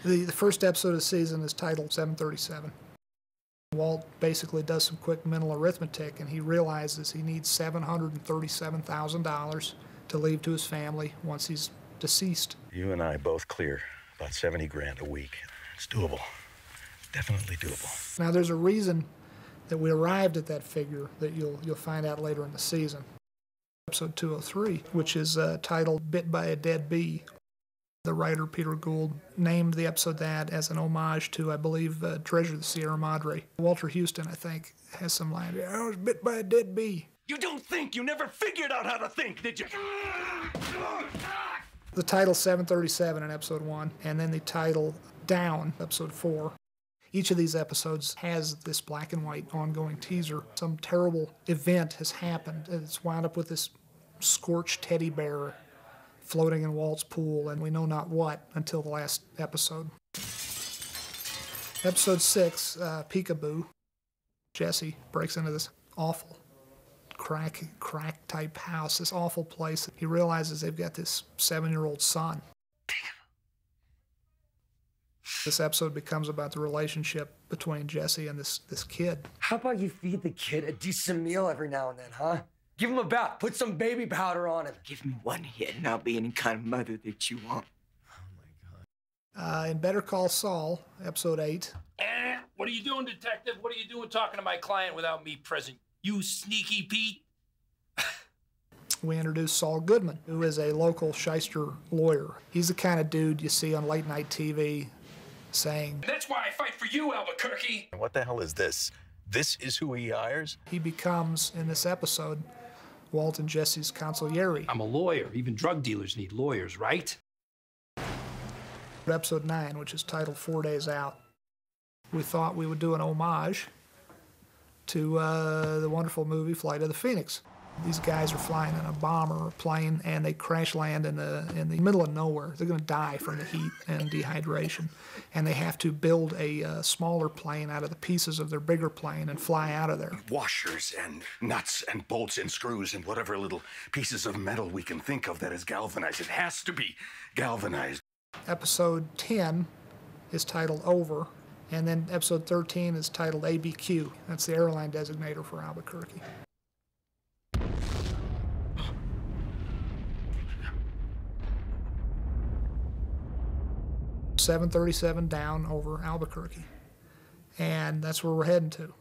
The first episode of the season is titled 737. Walt basically does some quick mental arithmetic, and he realizes he needs $737,000 to leave to his family once he's deceased. You and I both clear about 70 grand a week. It's doable. Definitely doable. Now, there's a reason that we arrived at that figure that you'll find out later in the season. Episode 203, which is titled Bit by a Dead Bee. The writer, Peter Gould, named the episode that as an homage to, I believe, Treasure of the Sierra Madre. Walter Houston, I think, has some line, I was bit by a dead bee. You don't think. You never figured out how to think, did you? The title 737 in episode 1, and then the title Down, episode 4. Each of these episodes has this black and white ongoing teaser. Some terrible event has happened. It's wound up with this scorched teddy bear floating in Walt's pool, and we know not what until the last episode. Episode 6, Peekaboo. Jesse breaks into this awful crack type house, this awful place. He realizes they've got this 7-year-old son. This episode becomes about the relationship between Jesse and this kid. How about you feed the kid a decent meal every now and then, huh? Give him a bath, put some baby powder on him. Give me one hit and I'll be any kind of mother that you want. Oh my God. In Better Call Saul, episode 8. What are you doing, detective? What are you doing talking to my client without me present? You sneaky Pete. We introduce Saul Goodman, who is a local shyster lawyer. He's the kind of dude you see on late night TV saying, That's why I fight for you, Albuquerque. What the hell is this? This is who he hires? He becomes, in this episode, Walt and Jesse's consigliere. I'm a lawyer. Even drug dealers need lawyers, right? Episode 9, which is titled 4 Days Out. We thought we would do an homage to the wonderful movie Flight of the Phoenix. These guys are flying in a bomber or plane, and they crash land in the middle of nowhere. They're going to die from the heat and dehydration. And they have to build a smaller plane out of the pieces of their bigger plane and fly out of there. Washers and nuts and bolts and screws and whatever little pieces of metal we can think of that is galvanized. It has to be galvanized. Episode 10 is titled Over, and then episode 13 is titled ABQ. That's the airline designator for Albuquerque. 737 down over Albuquerque. And that's where we're heading to.